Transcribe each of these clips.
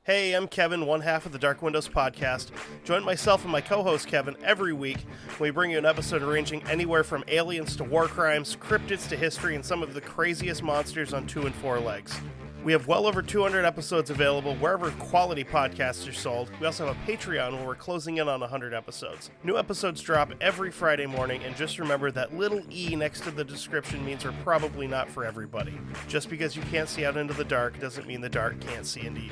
Hey, I'm Kevin, one half of the Dark Windows podcast. Join myself and my co-host Kevin every week when we bring you an episode ranging anywhere from aliens to war crimes, cryptids to history, and some of the craziest monsters on 2 and 4 legs. We have well over 200 episodes available wherever quality podcasts are sold. We also have a Patreon where we're closing in on 100 episodes. New episodes drop every Friday morning, and just remember that little E next to the description means we're probably not for everybody. Just because you can't see out into the dark doesn't mean the dark can't see into you.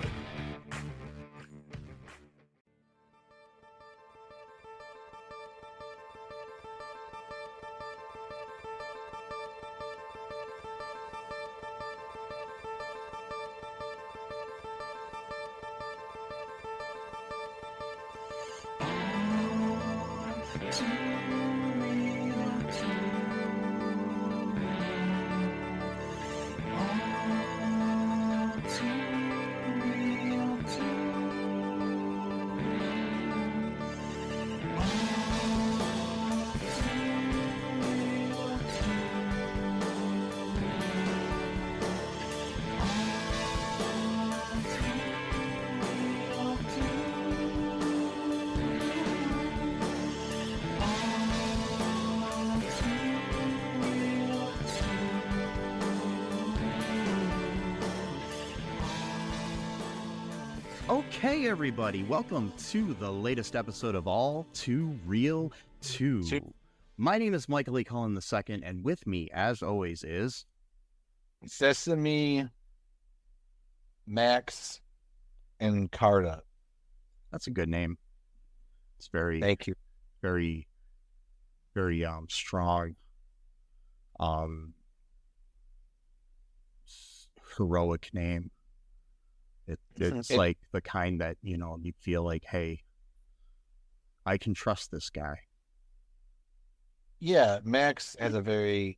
Okay, everybody, welcome to the latest episode of All2ReelToo. My name is Michael Lee Cullen II, and with me, as always, is Sesame, Max, and Carter. That's a good name. It's very, thank you. Very strong, heroic name. It's like the kind that, you know, you feel like, hey, I can trust this guy. Yeah, Max has a very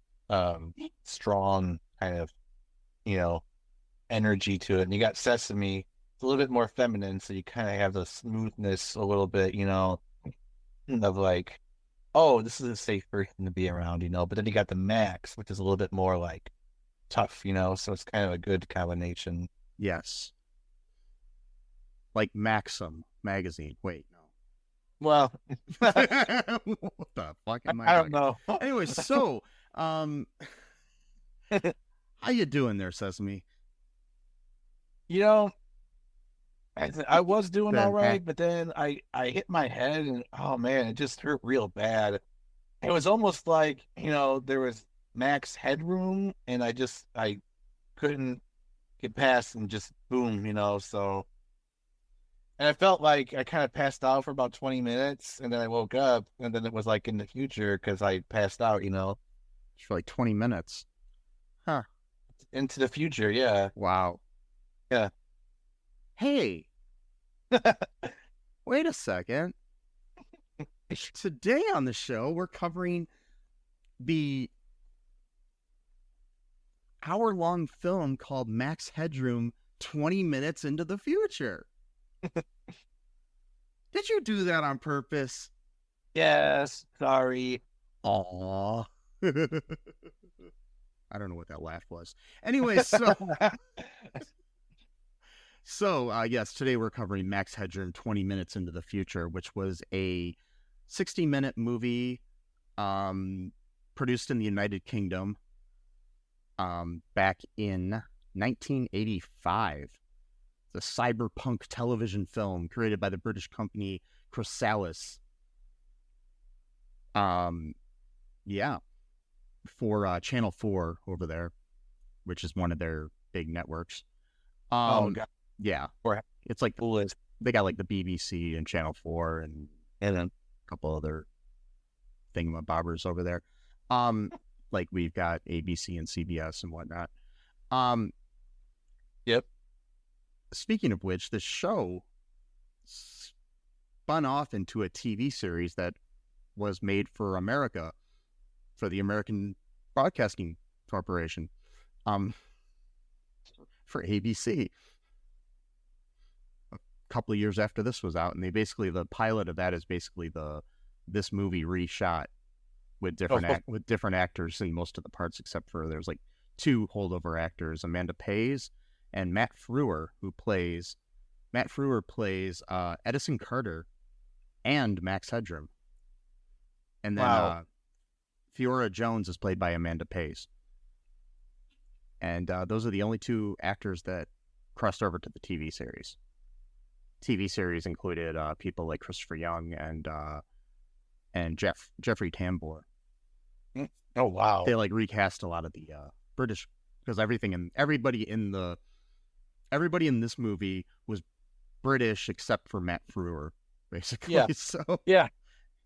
strong kind of, energy to it. And you got Sesame, it's a little bit more feminine, so you kind of have the smoothness a little bit, of like, oh, this is a safe person to be around, But then you got the Max, which is a little bit more like tough, so it's kind of a good combination. Yes. Like Maxim magazine. Wait, no. Well, what the fuck am I don't know. Anyway, so, how you doing there, Sesame? I was doing all right, but then I hit my head and, oh man, it just hurt real bad. It was almost like, there was Max Headroom and I couldn't get past and just boom, so. And I felt like I kind of passed out for about 20 minutes, and then I woke up, and then it was like in the future because I passed out, For like 20 minutes. Huh. Into the future, yeah. Wow. Yeah. Hey. Wait a second. Today on the show, we're covering the hour-long film called Max Headroom, 20 Minutes into the Future. Did you do that on purpose? Yes, sorry. Aww. I don't know what that laugh was. Anyway, yes, today we're covering Max Headroom 20 Minutes into the Future, which was a 60-minute movie produced in the United Kingdom back in 1985. The cyberpunk television film created by the British company Chrysalis. For Channel 4 over there, which is one of their big networks. God. Yeah. It's like they got like the BBC and Channel 4 and then a couple other thingamabobbers over there. Like we've got ABC and CBS and whatnot. Yep. Speaking of which, the show spun off into a TV series that was made for America, for the American Broadcasting Corporation, for ABC. A couple of years after this was out, and the pilot of that is basically this movie reshot with different actors in most of the parts, except for there's like two holdover actors, Amanda Pays and Matt Frewer, who plays Matt Frewer plays Edison Carter and Max Headroom. And then Theora Jones is played by Amanda Pays. And those are the only two actors that crossed over to the TV series. TV series included people like Christopher Young and Jeffrey Tambor. Oh wow! They like recast a lot of the British, because everybody in this movie was British except for Matt Frewer, basically. Yeah. So yeah,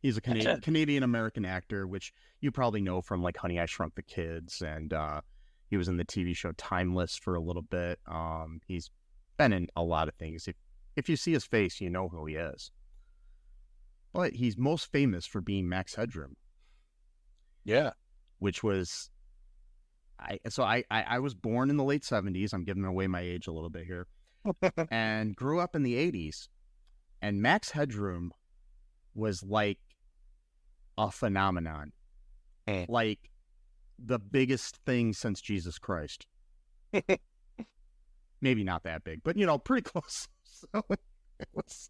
he's a Canadian American actor, which you probably know from like Honey, I Shrunk the Kids, and he was in the TV show Timeless for a little bit. He's been in a lot of things. If you see his face, you know who he is. But he's most famous for being Max Headroom. Yeah. Which was, I was born in the late 70s. I'm giving away my age a little bit here. And grew up in the 80s. And Max Headroom was like a phenomenon. Like the biggest thing since Jesus Christ. Maybe not that big, but pretty close. So it was.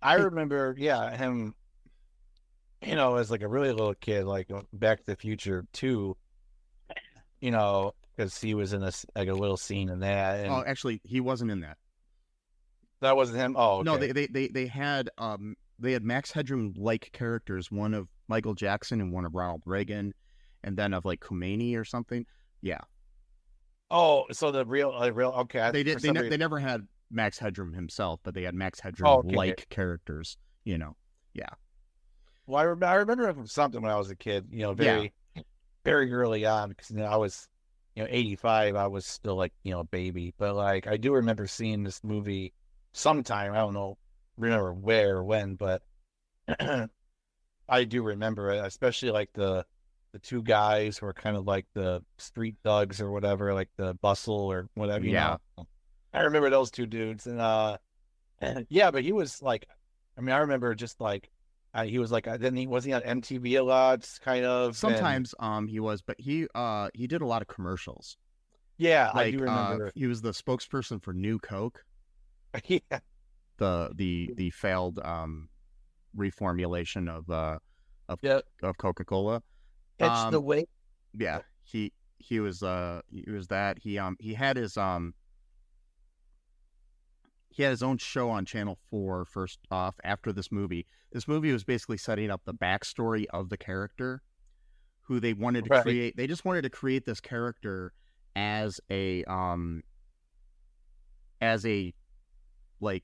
I remember, him, as like a really little kid, like Back to the Future 2, because he was in a little scene in that. And oh, actually, he wasn't in that. That wasn't him? Oh, okay. No, they had Max Headroom-like characters, one of Michael Jackson and one of Ronald Reagan, and then of like Khomeini or something. Yeah. Oh, so the real, okay. They never had Max Headroom himself, but they had Max Headroom-like characters, Yeah. Well, I remember it from something when I was a kid, very early on, because I was, 85. I was still like, a baby, but like I do remember seeing this movie sometime. I don't remember where or when, but I do remember it, especially like the two guys who are kind of like the street thugs or whatever, like the Bustle or whatever. Yeah. I remember those two dudes, and but he was like, I remember just like. He was like, then he wasn't on MTV a lot, kind of. Sometimes he was, but he did a lot of commercials. Yeah, like, I do remember. He was the spokesperson for New Coke. Yeah. The failed reformulation of Coca-Cola. It's the way. Yeah, he was that. He had his own show on Channel 4 first off after this movie. This movie was basically setting up the backstory of the character who they wanted to create. They just wanted to create this character as a like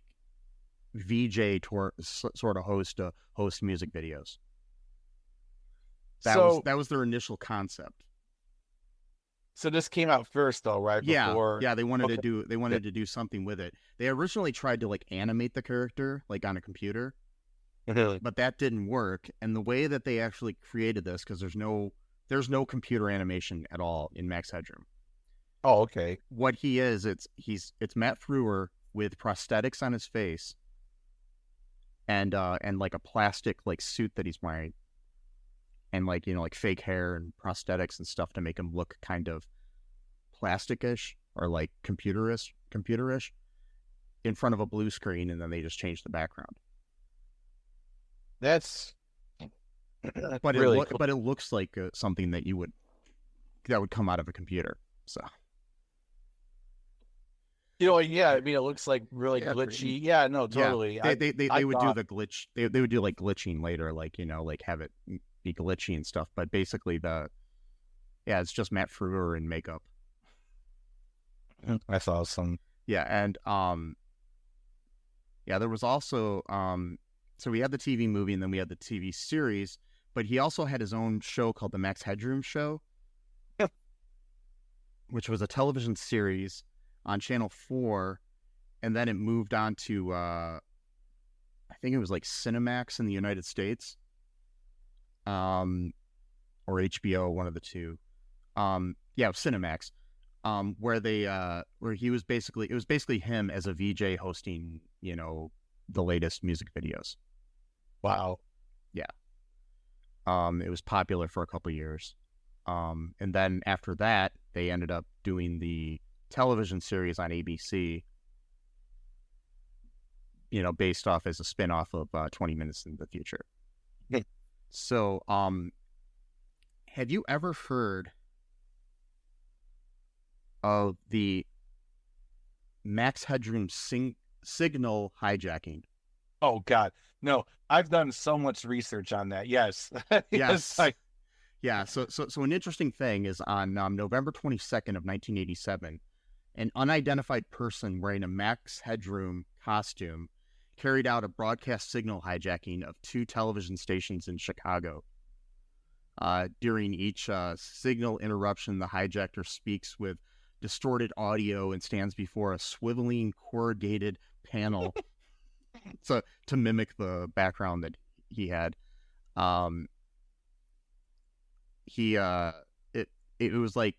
VJ sort of host music videos. That was their initial concept. So this came out first, though, right? Before... Yeah. They wanted to do something with it. They originally tried to like animate the character like on a computer, but that didn't work. And the way that they actually created this, because there's no computer animation at all in Max Headroom. Oh, okay. What he is, it's Matt Frewer with prosthetics on his face, and like a plastic like suit that he's wearing. And like, like fake hair and prosthetics and stuff to make him look kind of plasticish or like computerish in front of a blue screen, and then they just change the background. That's but really cool. But it looks like something that would come out of a computer. So yeah, it looks like really glitchy. Yeah, no, totally. Yeah. They would do the glitch. They would do like glitching later, like like have it be glitchy and stuff. But basically, it's just Matt Frewer in makeup. I saw some. Yeah, and there was also so we had the TV movie and then we had the TV series, but he also had his own show called the Max Headroom Show, which was a television series on Channel 4, and then it moved on to I think it was like Cinemax in the United States, or HBO, one of the two. Cinemax, where he was it was basically him as a VJ hosting, the latest music videos. Wow. Yeah. It was popular for a couple of years. And then after that, they ended up doing the television series on ABC, based off as a spinoff of 20 Minutes in the Future. So, have you ever heard of the Max Headroom signal hijacking? Oh God, no! I've done so much research on that. Yes, yes. Yeah. So an interesting thing is on November 22nd of 1987, an unidentified person wearing a Max Headroom costume carried out a broadcast signal hijacking of 2 television stations in Chicago. During each signal interruption, the hijacker speaks with distorted audio and stands before a swiveling corrugated panel to mimic the background that he had. It was like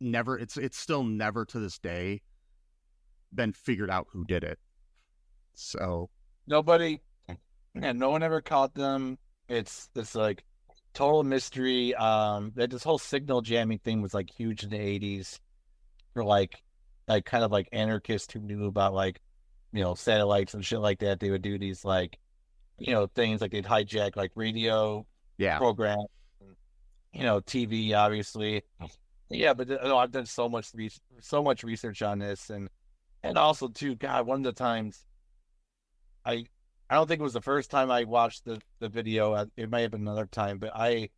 never. It's still never to this day been figured out who did it. So nobody, and no one ever caught them. It's like total mystery. That this whole signal jamming thing was like huge in the 80s for like kind of like anarchists who knew about like, satellites and shit like that. They would do these like, things like they'd hijack like radio programs, TV obviously. Yeah, but I've done so much research on this, and also too, God, one of the times I don't think it was the first time I watched the video. It might have been another time, but I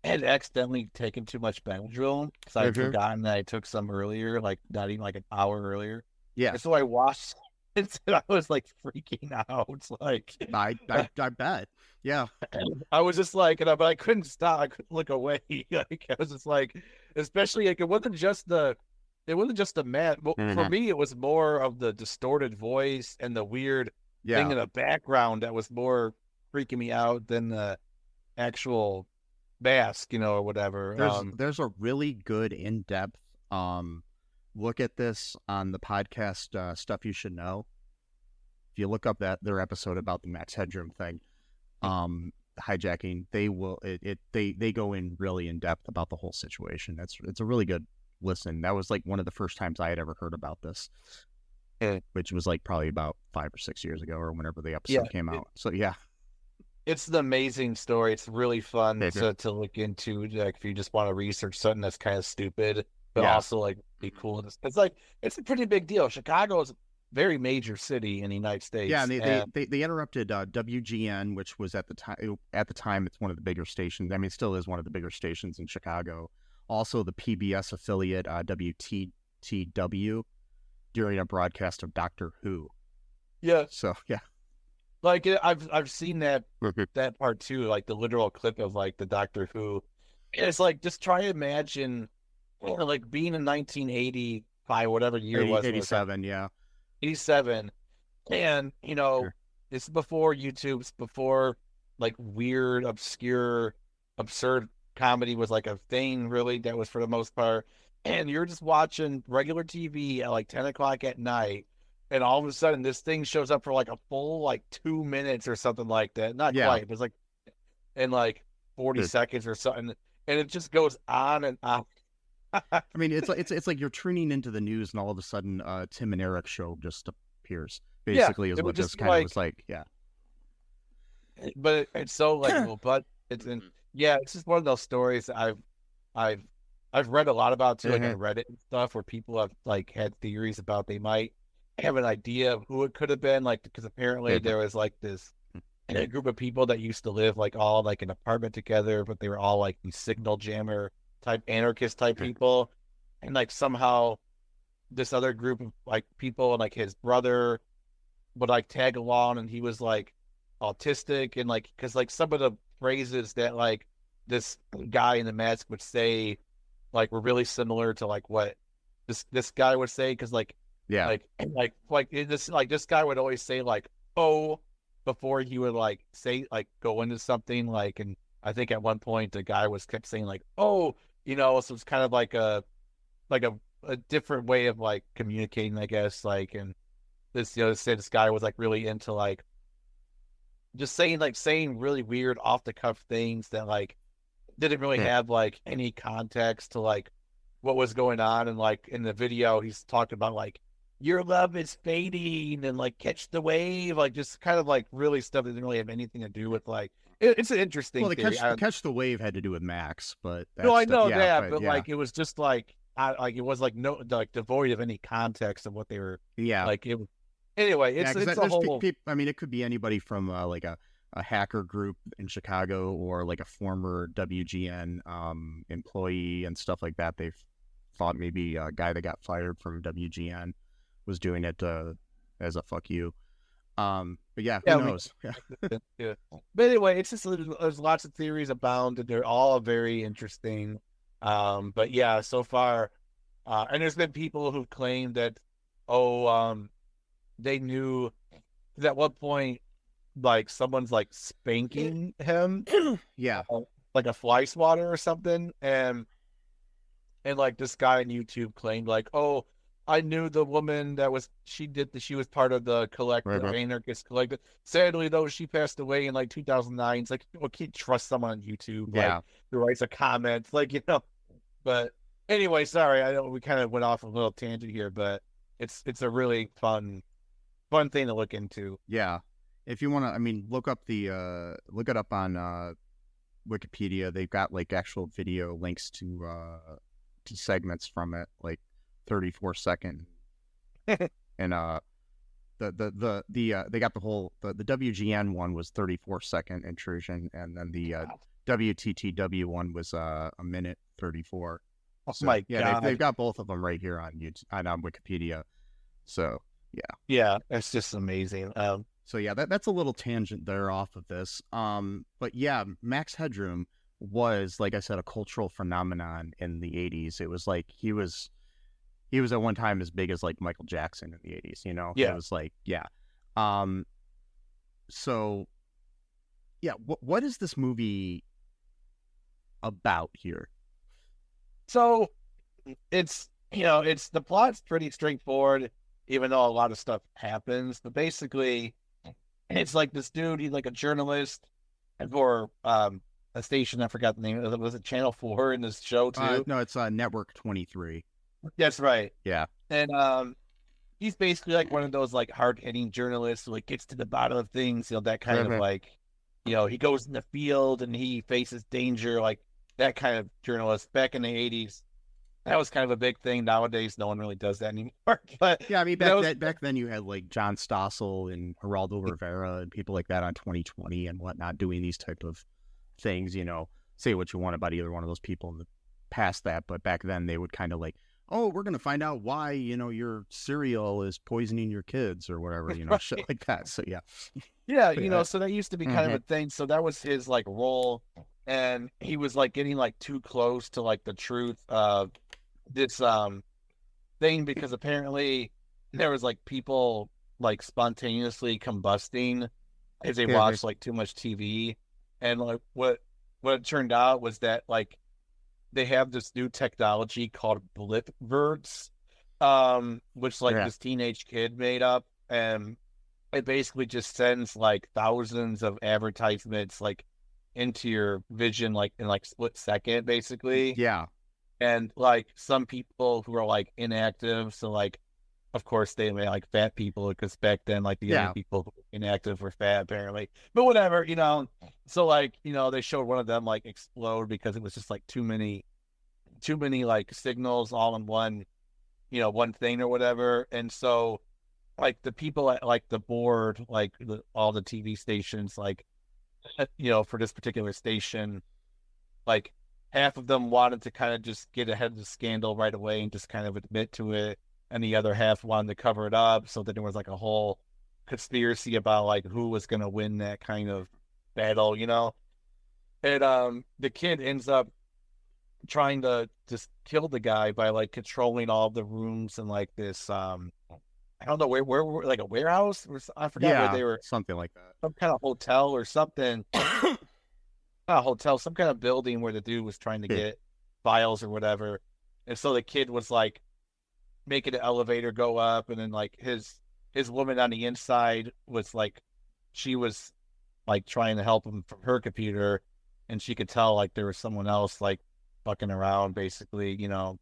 had accidentally taken too much Benadryl because I had forgotten that I took some earlier, like not even like an hour earlier. Yeah. And so I watched it and I was like freaking out. Like I bet. Yeah. I was just like, but I couldn't stop. I couldn't look away. Like I was just like, especially like it wasn't just the man. Well, for me, it was more of the distorted voice and the weird thing in the background that was more freaking me out than the actual mask, or whatever. There's a really good in-depth look at this on the podcast Stuff You Should Know. If you look up their episode about the Max Headroom thing, hijacking, they go in really in depth about the whole situation. It's a really good listen. That was like one of the first times I had ever heard about this, which was like probably about 5 or 6 years ago or whenever the episode came out. So it's an amazing story. It's really fun to look into. Like if you just want to research something that's kind of stupid, but also like be cool. It's like it's a pretty big deal. Chicago is a very major city in the United States. Yeah, and they interrupted WGN, which was at the time it's one of the bigger stations. I mean, it still is one of the bigger stations in Chicago. Also, the PBS affiliate WTTW during a broadcast of Doctor Who. Yeah. So like I've seen that part too, like the literal clip of like the Doctor Who. It's like just try to imagine like being in 1985, whatever year it was. 87, 87. And it's before YouTube, it's before like weird, obscure, absurd comedy was like a thing really that was for the most part. And you're just watching regular TV at like 10 o'clock at night. And all of a sudden this thing shows up for like a full like 2 minutes or something like that. Not quite, but it's like in like 40 seconds or something. And it just goes on and on. I mean, it's like you're tuning into the news and all of a sudden Tim and Eric show just appears. Basically is what this kind of was like. Yeah. But it's so like, but it's it's just one of those stories I've read a lot about too, like on Reddit and stuff, where people have like had theories about they might have an idea of who it could have been, like because apparently there was like this group of people that used to live like all like an apartment together, but they were all like these signal jammer type anarchist type people, and like somehow this other group of like people and like his brother would like tag along, and he was like autistic, and like because like some of the phrases that like this guy in the mask would say like were really similar to like what this guy would say, because like this guy would always say like oh before he would like say like go into something like, and I think at one point the guy kept saying like oh so it's kind of like a different way of like communicating, I guess, like, and this this guy was like really into like just saying really weird off the cuff things that like didn't really have like any context to like what was going on. And like in the video he's talked about like your love is fading and like catch the wave, like just kind of like really stuff that didn't really have anything to do with like it's an interesting theory. Catch the wave had to do with Max, but No, I know yeah, that, but like it was just like like it was like no like devoid of any context of what they were. Yeah, like it. Anyway, it's a whole. I mean, it could be anybody from like a hacker group in Chicago or like a former WGN employee and stuff like that. They've thought maybe a guy that got fired from WGN was doing it as a fuck you. But yeah, who knows? Yeah. But anyway, it's just there's lots of theories abound, and they're all very interesting. But yeah, so far, and there's been people who claim that, they knew that at one point, like someone's like spanking him, yeah, like a fly swatter or something, and like this guy on YouTube claimed like, oh, I knew the woman that she was part of the collective, anarchist collective. Sadly, though, she passed away in like 2009. It's like, well, can't trust someone on YouTube, like, who writes a comment, like, you know. But anyway, sorry, I know we kind of went off a little tangent here, but it's a really fun thing to look into. Yeah, if you want to, I mean, look it up on Wikipedia. They've got like actual video links to segments from it, like 34-second, and they got the whole the WGN one was 34-second intrusion, and then the WTTW one was a minute 34. Oh my God! They've got both of them right here on YouTube, on Wikipedia. So yeah, it's just amazing. So yeah, that's a little tangent there off of this. But yeah, Max Headroom was, like I said, a cultural phenomenon in the 80s. It was like he was at one time as big as like Michael Jackson in the 80s, you know? Yeah. It was like, yeah. So yeah, what is this movie about here? So it's the plot's pretty straightforward, even though a lot of stuff happens. But basically, it's like this dude, he's like a journalist for a station, I forgot the name. Was it Channel 4 in this show too? No, it's Network 23. That's right. Yeah. And he's basically like one of those like hard-hitting journalists who like gets to the bottom of things, that kind of like, he goes in the field and he faces danger, like that kind of journalist. Back in the 80s, that was kind of a big thing. Nowadays, no one really does that anymore. But yeah, I mean, back then you had like John Stossel and Geraldo Rivera and people like that on 2020 and whatnot doing these type of things. Say what you want about either one of those people in the past that, but back then they would kind of like, oh, we're gonna find out why your cereal is poisoning your kids or whatever, shit like that. So yeah, so that used to be kind of a thing. So that was his like role, and he was like getting like too close to like the truth of this thing, because apparently there was like people like spontaneously combusting as they watched like too much TV, and like what it turned out was that like they have this new technology called blip verts, which like this teenage kid made up, and it basically just sends like thousands of advertisements like into your vision like in like split second, basically. Yeah. And like some people who are like inactive, so like of course they made like fat people, because back then like the other people who were inactive were fat apparently. But whatever, so like, they showed one of them like explode because it was just like too many like signals all in one, one thing or whatever. And so like the people at like the board, like all the TV stations, like, for this particular station, like half of them wanted to kind of just get ahead of the scandal right away and just kind of admit to it, and the other half wanted to cover it up. So then there was like a whole conspiracy about like who was going to win that kind of battle, And the kid ends up trying to just kill the guy by like controlling all the rooms in like this I don't know where like a warehouse, or I forgot where they were, something like that, some kind of hotel or something. Not a hotel, some kind of building where the dude was trying to get files or whatever. And so the kid was like making the elevator go up, and then like his woman on the inside was like, she was like trying to help him from her computer, and she could tell like there was someone else like fucking around basically, And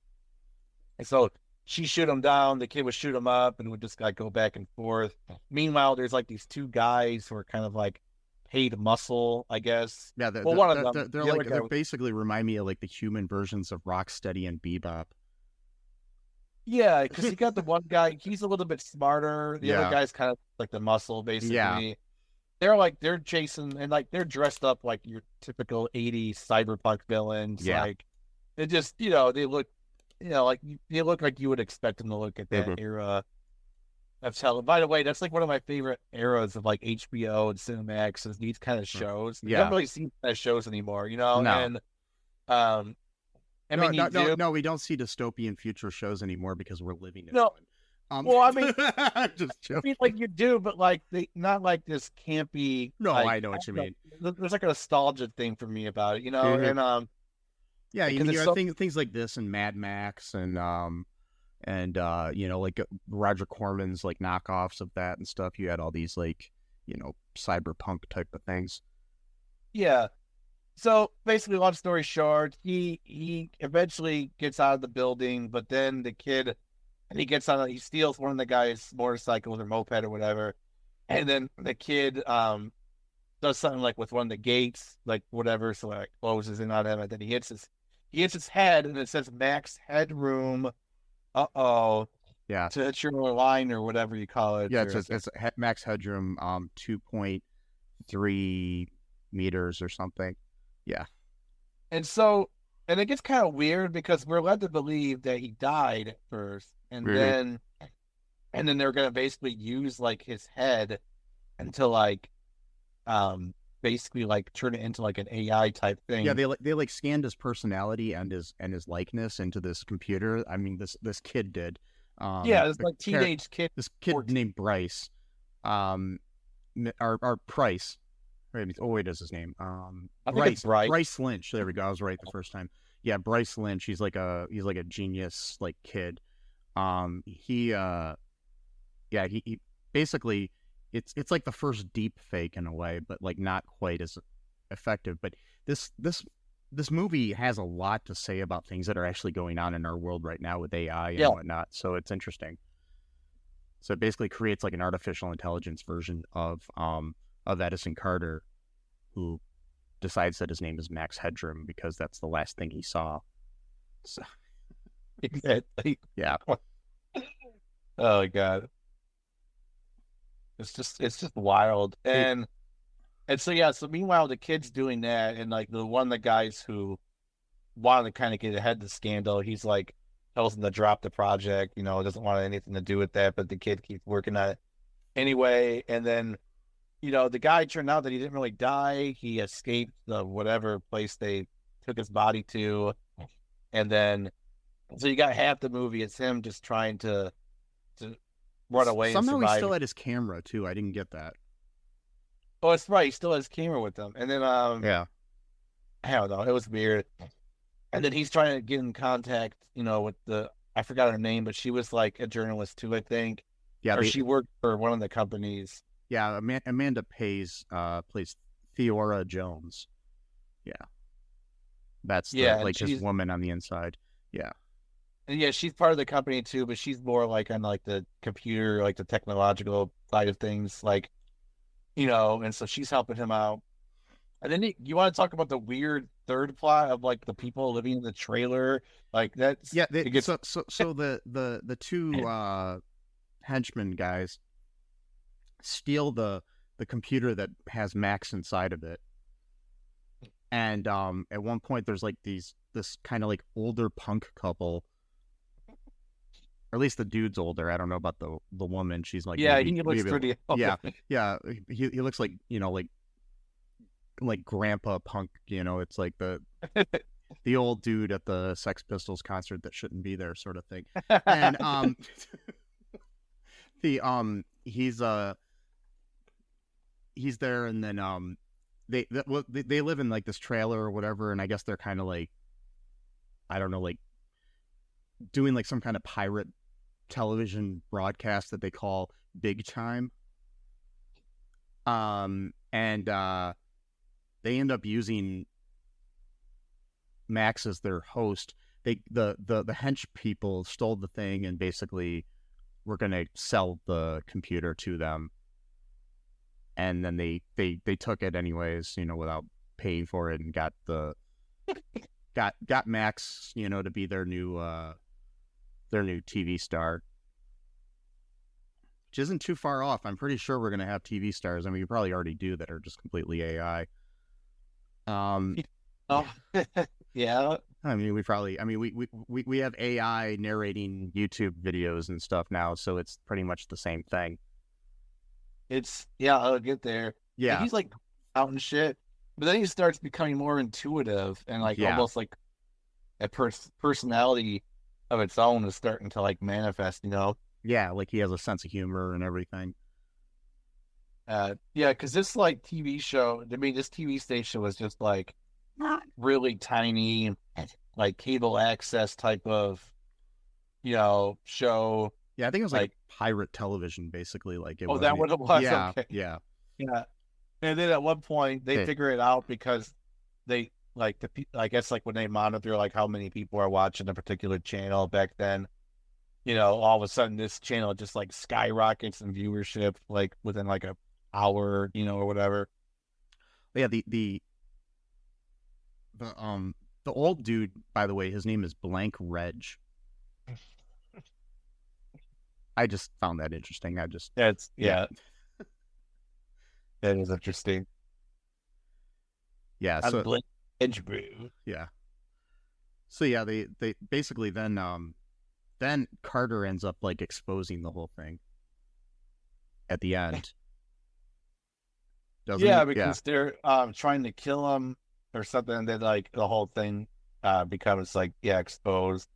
so she shoot him down, the kid would shoot him up, and would just like go back and forth. Meanwhile, there's like these two guys who are kind of like paid muscle, I guess. Yeah, one of them, they're like they're basically remind me of like the human versions of Rocksteady and Bebop. Yeah, because you got the one guy, he's a little bit smarter. The other guy's kind of like the muscle, basically. Yeah. They're chasing, and like they're dressed up like your typical 80s cyberpunk villains. Yeah. Like they just, they look, like they look like you would expect them to look at that era of television. By the way, that's like one of my favorite eras of like HBO and Cinemax is these kind of shows. You don't really see that shows anymore, No. And no, we don't see dystopian future shows anymore because we're living in one. Well, I mean, just joking. I mean, like you do, but like not like this campy. No, like, I know what you mean. There's like a nostalgia thing for me about it, and yeah, things like this and Mad Max and like Roger Corman's like knockoffs of that and stuff. You had all these like cyberpunk type of things. Yeah. So basically, long story short, he eventually gets out of the building, but then the kid. And he steals one of the guy's motorcycles or moped or whatever. And then the kid does something like with one of the gates, like whatever, so like closes in on him, and then he hits his head, and it says Max Headroom. Yeah. To hit your line or whatever you call it. Yeah, it's Max Headroom 2.3 meters or something. Yeah. And it gets kind of weird because we're led to believe that he died at first. And then they're gonna basically use like his head until like basically like turn it into like an AI type thing. Yeah, they like scanned his personality and his likeness into this computer. I mean, this kid did. It's like teenage kid. This kid named Bryce, our Price. Right? Oh wait, is his name? I think it's Bryce. Bryce Lynch. There we go. I was right the first time. Yeah, Bryce Lynch. He's like a genius like kid. He basically it's like the first deep fake in a way, but like not quite as effective. But this movie has a lot to say about things that are actually going on in our world right now with AI and whatnot. So it's interesting. So it basically creates like an artificial intelligence version of Edison Carter, who decides that his name is Max Headroom because that's the last thing he saw. So. Exactly. Yeah. Oh god. It's just wild. And so meanwhile the kid's doing that, and like one of the guys who wanted to kind of get ahead of the scandal, he's like tells him to drop the project, doesn't want anything to do with that, but the kid keeps working on it anyway. And then the guy turned out that he didn't really die. He escaped the whatever place they took his body to. And then so you got half the movie, it's him just trying to run away. Somehow and survive. He still had his camera too. I didn't get that. Oh, it's right. He still has his camera with him. And then yeah, I don't know. It was weird. And then he's trying to get in contact, with I forgot her name, but she was like a journalist too, I think. Yeah, she worked for one of the companies. Yeah, Amanda plays Theora Jones. Yeah, that's his woman on the inside. Yeah. And yeah, she's part of the company too, but she's more like on like the computer, like the technological side of things, like, and so she's helping him out. And then you want to talk about the weird third plot of like the people living in the trailer, like that's so the two henchmen guys steal the computer that has Max inside of it, and at one point there's like this kind of like older punk couple. Or at least the dude's older. I don't know about the woman. She's like, he looks pretty old. Yeah. He looks like like grandpa punk. It's like the old dude at the Sex Pistols concert that shouldn't be there, sort of thing. And he's there, and then they live in like this trailer or whatever, and I guess they're kind of like, I don't know, like doing like some kind of pirate television broadcast that they call Big Time. And they end up using Max as their host, the hench people stole the thing and basically were going to sell the computer to them, and then they took it anyways, without paying for it, and got Max, to be their new TV star, which isn't too far off. I'm pretty sure we're going to have TV stars. I mean, you probably already do, that are just completely AI. Oh, yeah. I mean, we have AI narrating YouTube videos and stuff now, so it's pretty much the same thing. I'll get there. Yeah. He's like out and shit, but then he starts becoming more intuitive, and like almost like a personality of its own is starting to like manifest, Yeah, like he has a sense of humor and everything. Because this like TV show, this TV station was just like not really tiny, like cable access type of, show. Yeah, I think it was like pirate television, basically. Like it was. Oh, that what it was? Yeah, okay. yeah. And then at one point they figure it out because they like I guess like when they monitor like how many people are watching a particular channel back then, all of a sudden this channel just like skyrockets in viewership like within like an hour, or whatever. Yeah, the old dude, by the way, his name is Blank Reg. I just found that interesting. That is interesting. Yeah, so Blank Reg, bro. Yeah. So yeah, they basically then Carter ends up like exposing the whole thing at the end. Because they're trying to kill him or something, and then like the whole thing becomes like exposed.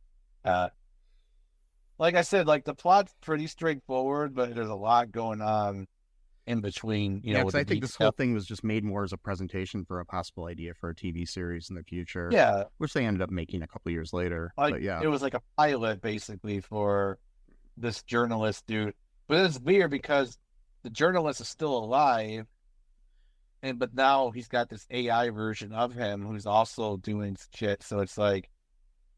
Like I said, like the plot's pretty straightforward, but there's a lot going on in between. Because I think this whole thing was just made more as a presentation for a possible idea for a TV series in the future. Yeah, which they ended up making a couple years later. But yeah, it was like a pilot basically for this journalist dude. But it's weird because the journalist is still alive. But now he's got this AI version of him who's also doing shit. So it's like,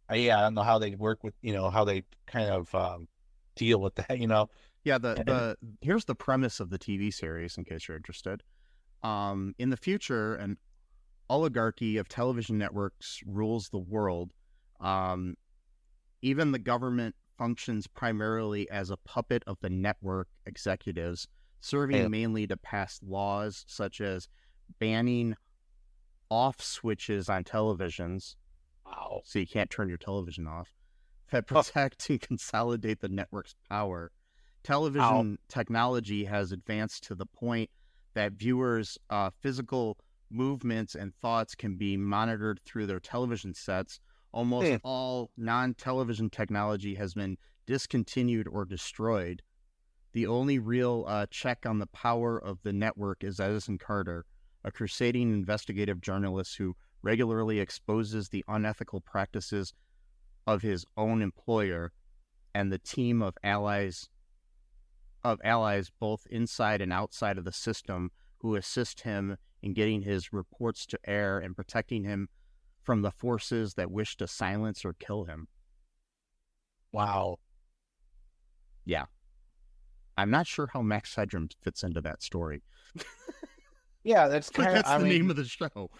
I don't know how they work with, how they kind of deal with that, Yeah, here's the premise of the TV series, in case you're interested. In the future, an oligarchy of television networks rules the world. Even the government functions primarily as a puppet of the network executives, serving mainly to pass laws such as banning off switches on televisions. Wow. So you can't turn your television off. That protect and consolidate the network's power. Television technology has advanced to the point that viewers' physical movements and thoughts can be monitored through their television sets. Almost all non-television technology has been discontinued or destroyed. The only real check on the power of the network is Edison Carter, a crusading investigative journalist who regularly exposes the unethical practices of his own employer and the team of allies both inside and outside of the system who assist him in getting his reports to air and protecting him from the forces that wish to silence or kill him. Wow. Yeah. I'm not sure how Max Headroom fits into that story. Yeah, that's kind of... That's the name of the show.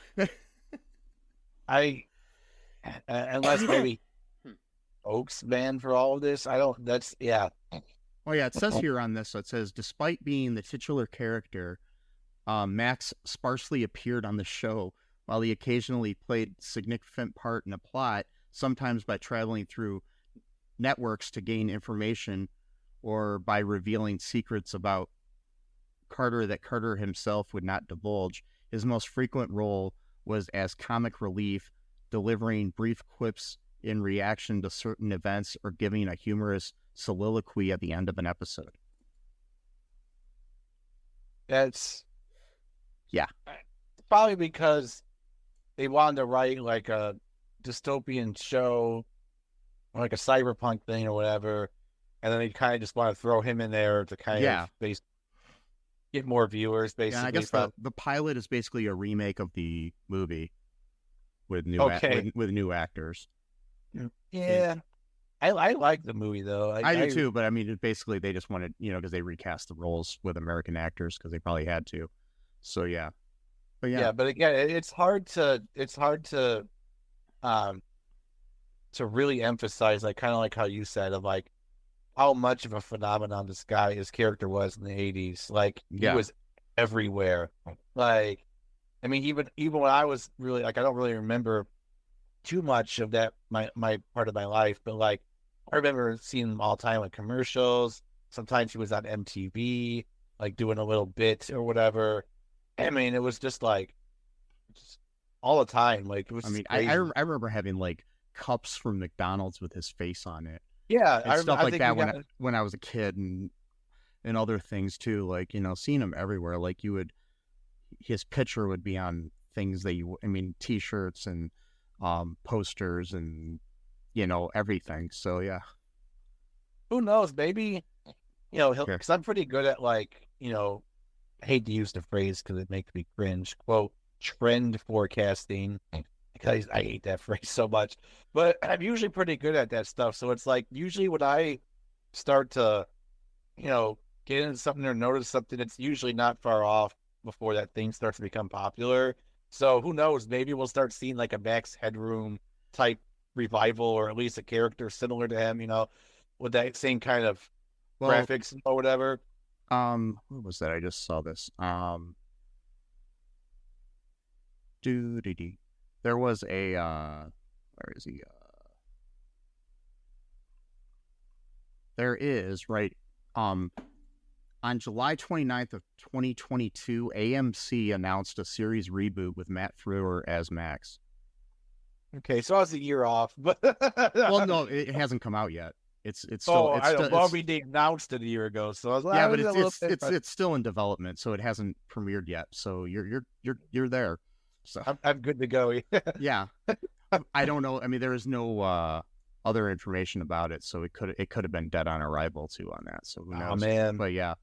Unless maybe Oak's banned for all of this. Oh yeah, it says here on this, so it says, despite being the titular character, Max sparsely appeared on the show, while he occasionally played a significant part in a plot, sometimes by traveling through networks to gain information or by revealing secrets about Carter that Carter himself would not divulge. His most frequent role was as comic relief, delivering brief quips in reaction to certain events or giving a humorous soliloquy at the end of an episode. That's... Yeah. Probably because they wanted to write like a dystopian show, like a cyberpunk thing or whatever, and then they kind of just want to throw him in there to kind of get more viewers, basically. Yeah, I guess the pilot is basically a remake of the movie with new with new actors. Yeah. I like the movie though. I do too, but I mean, basically they just wanted, because they recast the roles with American actors because they probably had to. So yeah, but yeah, but again, it's hard to really emphasize, like, kind of like how you said, of like how much of a phenomenon his character was in the 80s. Like, he was everywhere. Like, I mean, even when I was really, like, I don't really remember too much of that, my part of my life, but like, I remember seeing him all the time in commercials. Sometimes he was on MTV, like doing a little bit or whatever. I mean, it was just like, just all the time. Like, it was. I mean, crazy. I remember having like cups from McDonald's with his face on it. Yeah, and stuff like that when I was a kid, and other things too. Like, seeing him everywhere. Like, his picture would be on things that T-shirts and posters and everything. So yeah, who knows? Maybe he'll, because I'm pretty good at, like, I hate to use the phrase because it makes me cringe. Quote, trend forecasting. Because I hate that phrase so much, but I'm usually pretty good at that stuff. So it's like, usually when I start to, get into something or notice something, it's usually not far off before that thing starts to become popular. So who knows? Maybe we'll start seeing like a Max Headroom type revival, or at least a character similar to him, with that same kind of graphics or whatever. What was that? I just saw this. There was a where is he? There is, right, on July 29th of 2022, AMC announced a series reboot with Matt Frewer as Max. Okay, so I was a year off, but well, no, it hasn't come out yet. It's still. They announced it a year ago, so I was like, yeah, but it's still in development, so it hasn't premiered yet. So you're there. So I'm good to go. Yeah, I don't know. I mean, there is no other information about it, so it could have been dead on arrival too on that. So who knows? Oh man! But yeah,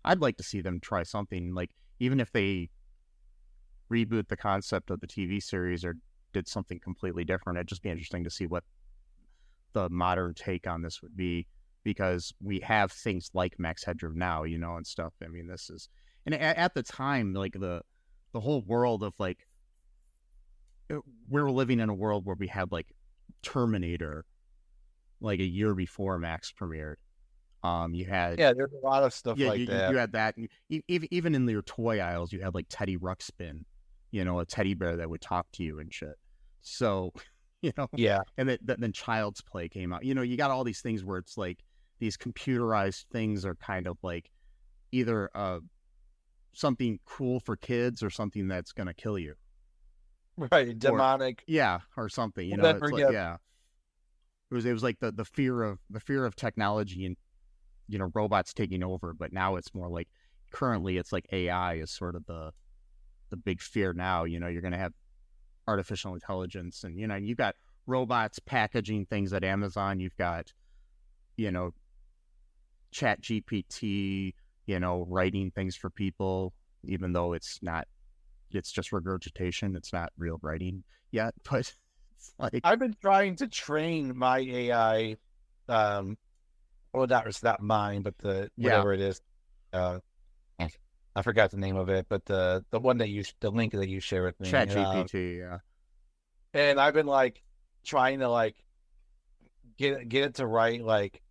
I'd like to see them try something, like, even if they reboot the concept of the TV series or did something completely different. It'd just be interesting to see what the modern take on this would be, because we have things like Max Headroom now, and stuff. I mean, this is, and at the time, like, the whole world of, like, we were living in a world where we had like Terminator, like, a year before Max premiered. You had there's a lot of stuff like that. You had that, and even in your toy aisles, you had like Teddy Ruxpin, a teddy bear that would talk to you and shit. So, and then Child's Play came out. You got all these things where it's like these computerized things are kind of like either something cool for kids or something that's gonna kill you. Right, demonic. Or something. It's like, It was like the fear of technology and robots taking over. But now it's more like, currently it's like AI is sort of the big fear now. You're going to have artificial intelligence, and you've got robots packaging things at Amazon. You've got Chat GPT, writing things for people, even though it's just regurgitation. It's not real writing yet, but it's like, I've been trying to train my AI. It's not mine, but whatever it is. I forgot the name of it, but the one the link that you share with me. Chat GPT, yeah. And I've been like trying to like get it to write like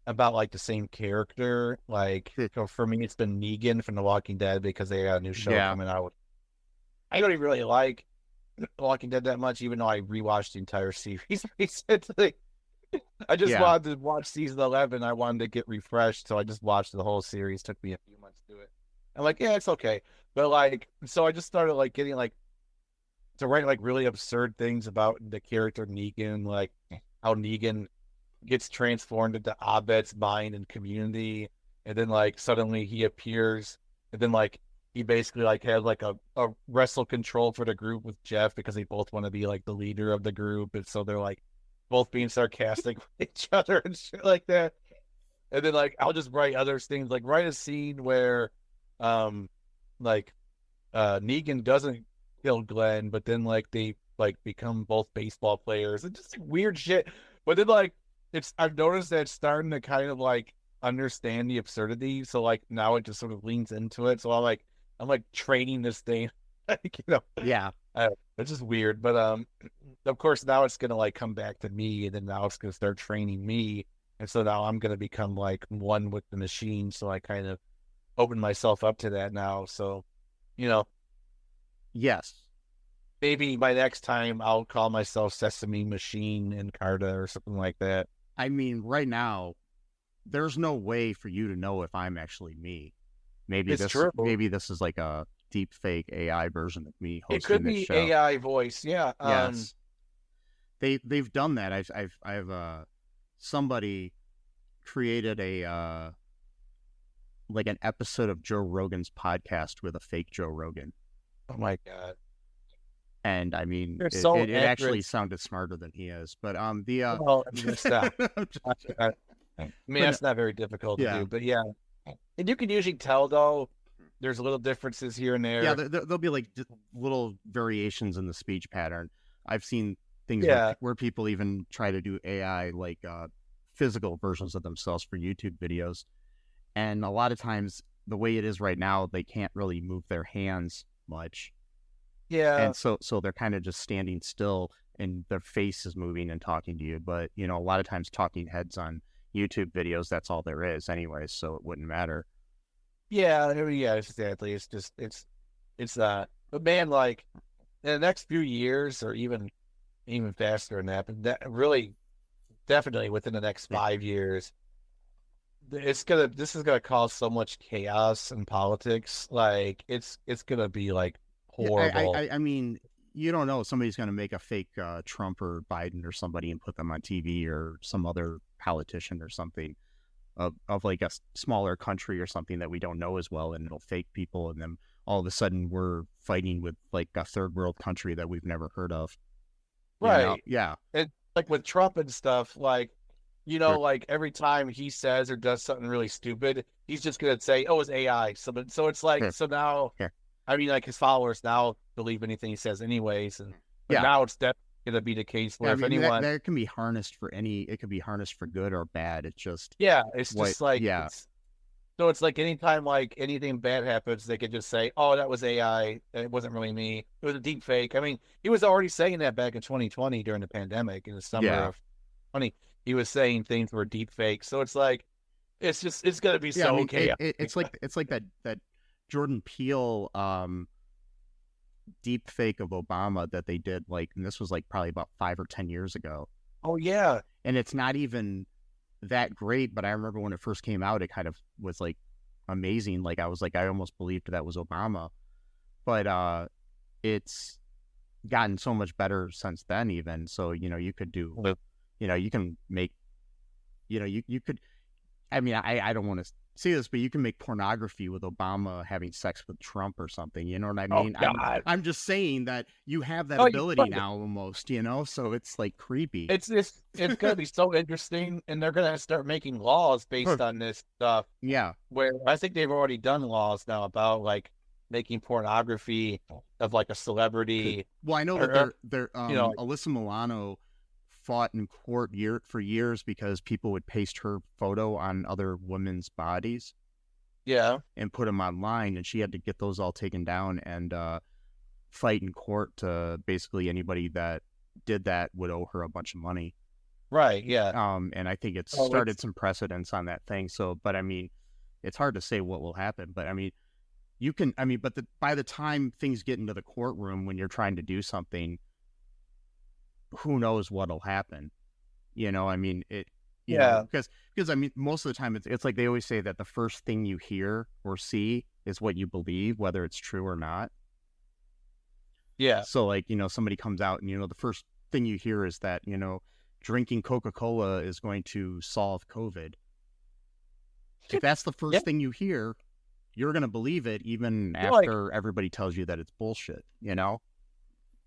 about like the same character. Like, for me, it's been Negan from The Walking Dead, because they got a new show coming out. I don't even really like The Walking Dead that much, even though I rewatched the entire series recently. I just wanted to watch season 11. I wanted to get refreshed, so I just watched the whole series. It took me a few months to do it. I'm like, yeah, it's okay. But like, so I just started like getting like to write like really absurd things about the character Negan, like how Negan gets transformed into Abed's mind and Community, and then like suddenly he appears, and then like he basically like had like a wrestle control for the group with Jeff, because they both want to be like the leader of the group, and so they're like both being sarcastic with each other and shit like that. And then like I'll just write other things, like write a scene where Negan doesn't kill Glenn, but then like they like become both baseball players and just weird shit. But then like I've noticed that it's starting to kind of like understand the absurdity. So like now it just sort of leans into it. So I'm like training this thing, like, Yeah. It's just weird. But of course now it's gonna like come back to me, and then now it's gonna start training me, and so now I'm gonna become like one with the machine. So I kind of open myself up to that now. So, Yes. maybe by next time I'll call myself Sesame Machine and Carta or something like that. I mean, right now, there's no way for you to know if I'm actually me. Maybe this is like a deep fake AI version of me hosting It could be this show. AI voice, yeah. Yes. They've done that. I've somebody created a like an episode of Joe Rogan's podcast with a fake Joe Rogan. Oh my God. And I mean, it actually sounded smarter than he is. But well, I mean, it's not. That's not very difficult to do. But yeah, and you can usually tell though. There's little differences here and there. Yeah, there'll be like little variations in the speech pattern. I've seen things where people even try to do AI like physical versions of themselves for YouTube videos, and a lot of times the way it is right now, they can't really move their hands much. Yeah. And so they're kind of just standing still and their face is moving and talking to you. But, a lot of times talking heads on YouTube videos, that's all there is anyway, so it wouldn't matter. Yeah, exactly. It's just, it's but man, like in the next few years or even faster than that, but that really definitely within the next 5 years, this is gonna cause so much chaos in politics. Like it's gonna be like horrible. I mean, you don't know. Somebody's going to make a fake Trump or Biden or somebody and put them on TV, or some other politician or something of like a smaller country or something that we don't know as well, and it'll fake people, and then all of a sudden we're fighting with like a third world country that we've never heard of. Right. Yeah. And like with Trump and stuff, like, like every time he says or does something really stupid, he's just going to say, oh, it's AI. So it's like, so now... I mean, like his followers now believe anything he says, anyways, but now it's definitely going to be the case where if anyone that can be harnessed for it can be harnessed for good or bad. It's just it's just like so it's like anytime like anything bad happens, they could just say, "Oh, that was AI. It wasn't really me. It was a deep fake." I mean, he was already saying that back in 2020 during the pandemic in the summer of 20. He was saying things were deep fake. So it's like it's going to be so chaotic. It's like that Jordan Peele deep fake of Obama that they did, and this was like probably about 5 or 10 years ago. Oh yeah. And it's not even that great, but I remember when it first came out, it kind of was like amazing. Like I was like, I almost believed that was Obama, but it's gotten so much better since then even. So, you could do, you can make, you could, I mean, I don't want to see this, but you can make pornography with Obama having sex with Trump or something. You know what I mean? God. I'm just saying that you have that ability now almost, so it's like creepy. It's going to be so interesting, and they're going to start making laws based on this stuff. Yeah. Where I think they've already done laws now about like making pornography of like a celebrity. Well, I know that they're Alyssa Milano fought in court for years because people would paste her photo on other women's bodies, and put them online, and she had to get those all taken down and fight in court to basically anybody that did that would owe her a bunch of money. Right. Yeah. And I think it's started some precedents on that thing. So, but I mean, it's hard to say what will happen. But I mean, by the time things get into the courtroom when you're trying to do something, who knows what'll happen? I mean, because I mean, most of the time it's like they always say that the first thing you hear or see is what you believe, whether it's true or not. Yeah. So like, somebody comes out and, the first thing you hear is that, drinking Coca-Cola is going to solve COVID. If that's the first thing you hear, you're going to believe it even after everybody tells you that it's bullshit,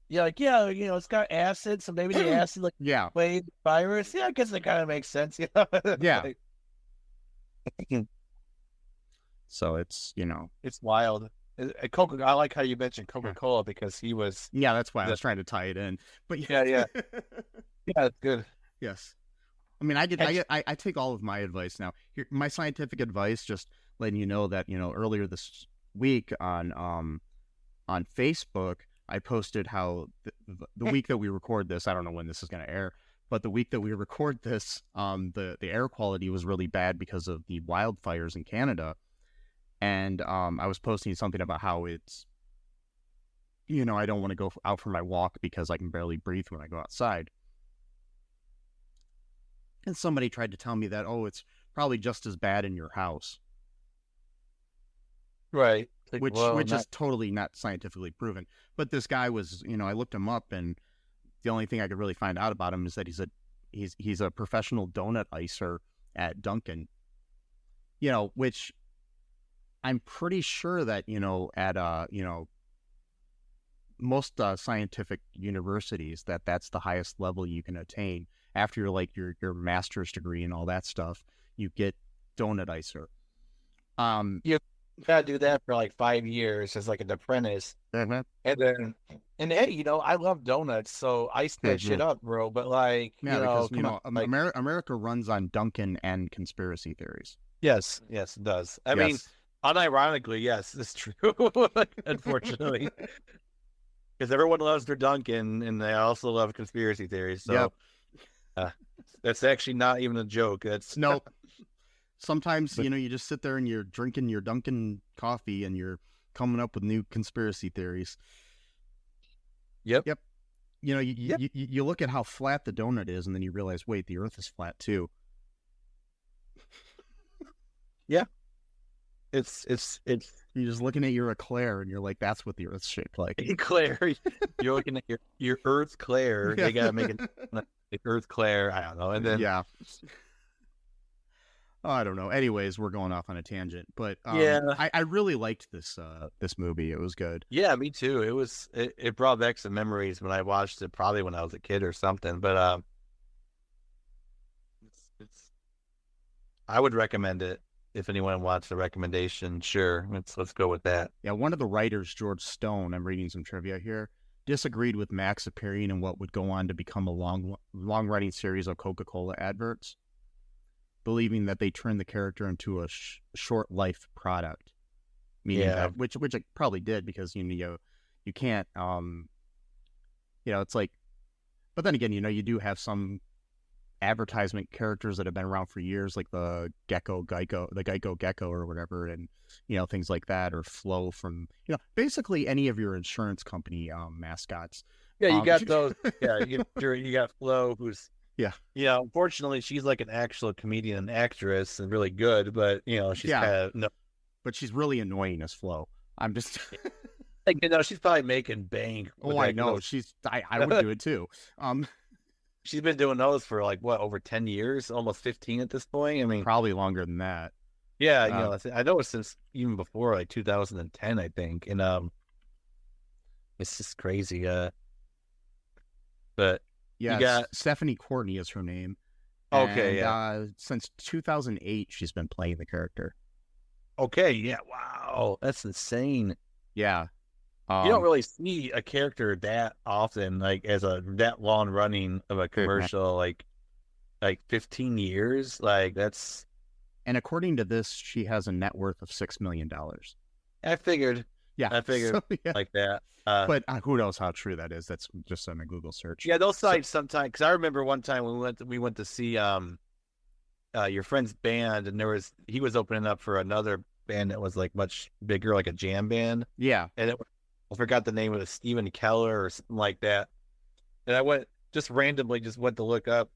Yeah, it's got acid, so maybe the acid played virus. Yeah, I guess that kind of makes sense. Yeah. So it's it's wild. I like how you mentioned Coca-Cola because he was. Yeah, that's why I was trying to tie it in. But yeah, it's good. Yes. I mean, I take all of my advice now. Here, my scientific advice, just letting you know that, earlier this week on Facebook, I posted how the week that we record this, I don't know when this is going to air, but the week that we record this, the air quality was really bad because of the wildfires in Canada. And I was posting something about how it's, I don't want to go out for my walk because I can barely breathe when I go outside. And somebody tried to tell me that, oh, it's probably just as bad in your house. Right. Which is totally not scientifically proven. But this guy was, I looked him up, and the only thing I could really find out about him is that he's a professional donut icer at Dunkin'. Which I'm pretty sure that, at most scientific universities, that's the highest level you can attain. After your master's degree and all that stuff, you get donut icer. You gotta do that for like 5 years as like an apprentice, Mm-hmm. and hey, I love donuts, so ice that shit up, bro. But because America runs on Dunkin' and conspiracy theories. Yes, it does. I mean, unironically, yes, it's true. Unfortunately, because everyone loves their Dunkin', and they also love conspiracy theories. So that's actually not even a joke. That's no. Sometimes, you just sit there and you're drinking your Dunkin' coffee and you're coming up with new conspiracy theories. Yep. You look at how flat the donut is, and then you realize, wait, the Earth is flat too. Yeah. It's you're just looking at your eclair and you're like, that's what the Earth's shaped like. Eclair. You're looking at your Earth's Claire. They gotta make it the Earth Claire. I don't know. And then I don't know. Anyways, we're going off on a tangent, but I really liked this movie. It was good. Yeah, me too. It brought back some memories when I watched it, probably when I was a kid or something. But I would recommend it if anyone wants a recommendation. Sure, let's go with that. Yeah, one of the writers, George Stone, I'm reading some trivia here, disagreed with Max appearing in what would go on to become a long-running series of Coca-Cola adverts, believing that they turned the character into a short life product, meaning that, which it probably did, because you can't it's like, but then again, you do have some advertisement characters that have been around for years, like the Geico Gecko or whatever, and things like that, or Flo from basically any of your insurance company mascots. Yeah, you got those. Yeah, you got Flo, who's unfortunately, she's like an actual comedian and actress and really good, but she's kind of no. But she's really annoying as Flo. I'm just she's probably making bank. Oh, I know. I would do it too. She's been doing those for over 10 years, almost 15 at this point. I mean, probably longer than that. Yeah, I know it since even before 2010, I think, and it's just crazy. But yeah, you got Stephanie Courtney is her name. Okay, since 2008, she's been playing the character. Okay, yeah, wow, that's insane. Yeah. You don't really see a character that often, as that long running of a commercial, like 15 years, that's. And according to this, she has a net worth of $6 million. I figured. Yeah, I figured like that. But who knows how true that is? That's just on a Google search. Yeah, those sites sometimes. Because I remember one time when we went to see your friend's band, and he was opening up for another band that was much bigger, like a jam band. Yeah, and I forgot the name of it, Steven Keller or something like that. And I went to look up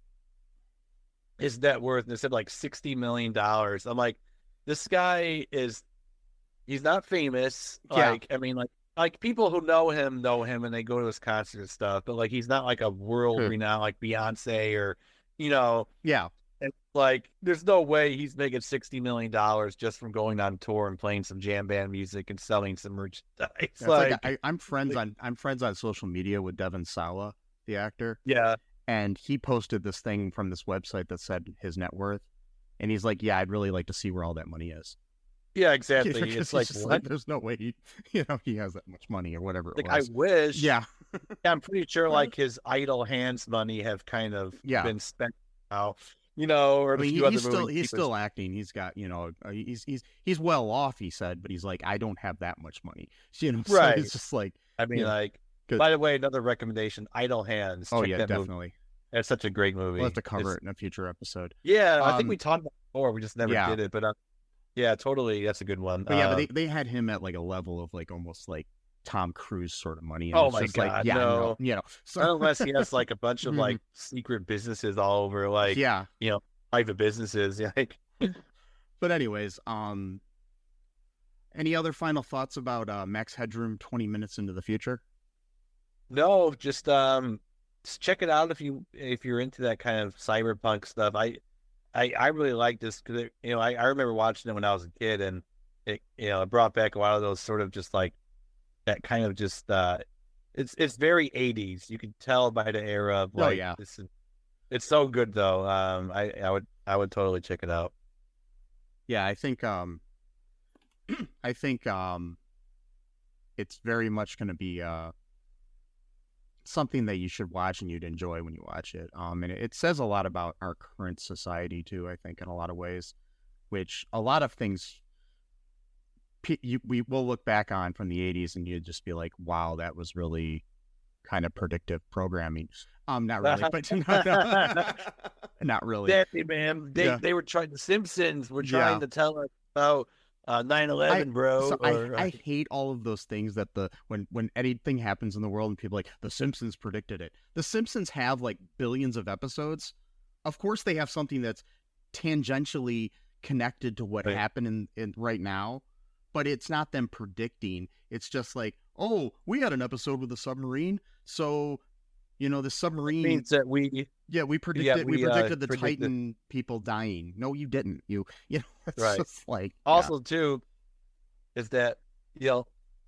his net worth, and it said $60 million. I'm like, this guy he's not famous. I mean, people who know him, and they go to his concerts and stuff, but he's not a world renowned like Beyonce or, Yeah. It's there's no way he's making $60 million just from going on tour and playing some jam band music and selling some merchandise. I'm friends on social media with Devon Sawa, the actor. Yeah. And he posted this thing from this website that said his net worth. And he's like, yeah, I'd really like to see where all that money is. Yeah, exactly. It's what? There's no way he has that much money or whatever it I was. wish. Yeah. I'm pretty sure his idle hands money have kind of been spent out. or I the mean, few other he's still movies. he's still acting. He's got he's well off. He said, but he's like, I don't have that much money. So Right. it's just like, I mean, good. by the way, another recommendation: Idle Hands. Oh Check yeah, that movie. definitely. It's such a great movie. We'll have to cover it in a future episode. Yeah, I think we talked about it before. We just never did it. But yeah, totally, that's a good one. But yeah, but they had him at like a level of like almost like Tom Cruise sort of money. And oh it's my just god, like, yeah, no. So, unless he has like a bunch of like secret businesses all over, like private businesses. Like. But anyways, any other final thoughts about Max Headroom 20 minutes into the future? No, just check it out if you're into that kind of cyberpunk stuff. I really like this because I remember watching it when I was a kid, and it it brought back a lot of those sort of just like that kind of just it's very 80s. You can tell by the era of like it's so good though. I would totally check it out. Yeah, I think it's very much going to be something that you should watch and you'd enjoy when you watch it. And it says a lot about our current society too, I think, in a lot of ways, which a lot of things we will look back on from the 80s and you'd just be like, wow, that was really kind of predictive programming. Not really, but not really. Exactly, man. They were trying. The Simpsons were trying to tell us about 9/11, bro. So I hate all of those things that when anything happens in the world and people are like, the Simpsons predicted it. The Simpsons have like billions of episodes. Of course, they have something that's tangentially connected to what happened in right now, but it's not them predicting. It's just like, oh, we had an episode with a submarine, so. The submarine means that we predicted the Titan people dying. No, you didn't. It's just like also too is that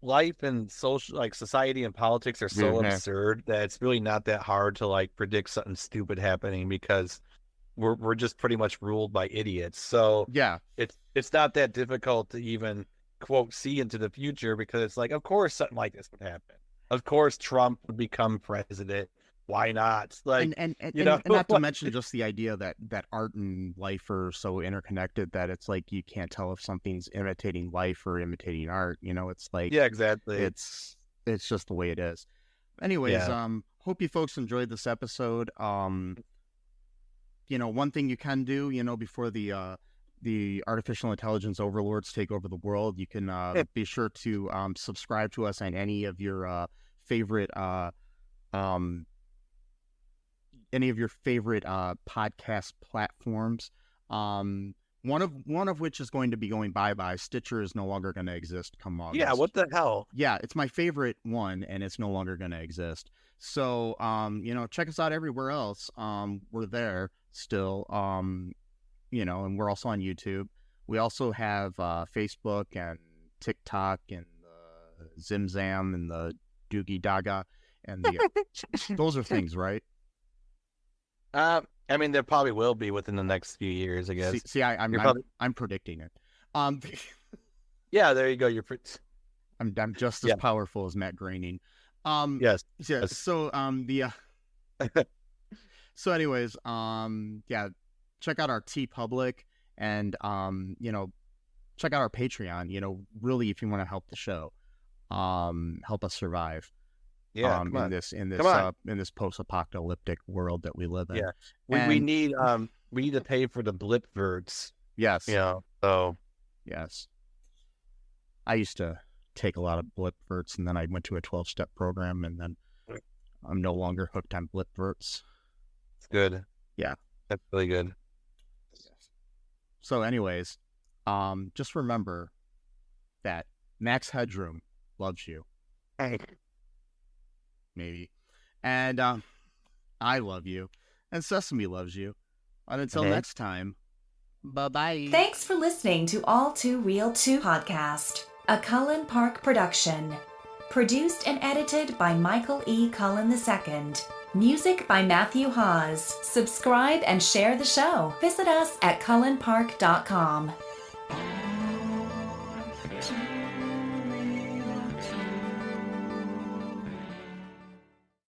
life and social like society and politics are so absurd that it's really not that hard to like predict something stupid happening because we're just pretty much ruled by idiots. So it's not that difficult to even quote see into the future because it's like, of course something like this would happen. Of course Trump would become president. Why not? Like, and not to mention just the idea that art and life are so interconnected that it's like you can't tell if something's imitating life or imitating art. It's like exactly. It's just the way it is. Anyways, hope you folks enjoyed this episode. One thing you can do, before the artificial intelligence overlords take over the world, you can be sure to subscribe to us on any of your favorite podcast platforms. One of which is going to be going bye-bye. Stitcher is no longer going to exist come August. Yeah, what the hell? Yeah, it's my favorite one, and it's no longer going to exist. So, check us out everywhere else. We're there still. And we're also on YouTube. We also have Facebook and TikTok and the Zimzam and the Doogie Daga and the those are things, right? I mean, there probably will be within the next few years, I guess. See, I'm predicting it. Yeah, there you go. I'm just as powerful as Matt Groening. Yes. Yeah. So so anyways, check out our TeePublic and check out our Patreon. Really, if you want to help the show, help us survive. Yeah, in this post-apocalyptic world that we live in. Yeah, we need to pay for the blip verts. Yes. So yes. I used to take a lot of blip verts, and then I went to a 12-step program, and then I'm no longer hooked on blip verts. It's good. Yeah, that's really good. So, anyways, just remember that Max Headroom loves you. Maybe. And I love you. And Sesame loves you. And until next time, bye-bye. Thanks for listening to All2ReelToo podcast, a Cullen Park production. Produced and edited by Michael E. Cullen II. Music by Matthew Hawes. Subscribe and share the show. Visit us at cullenpark.com.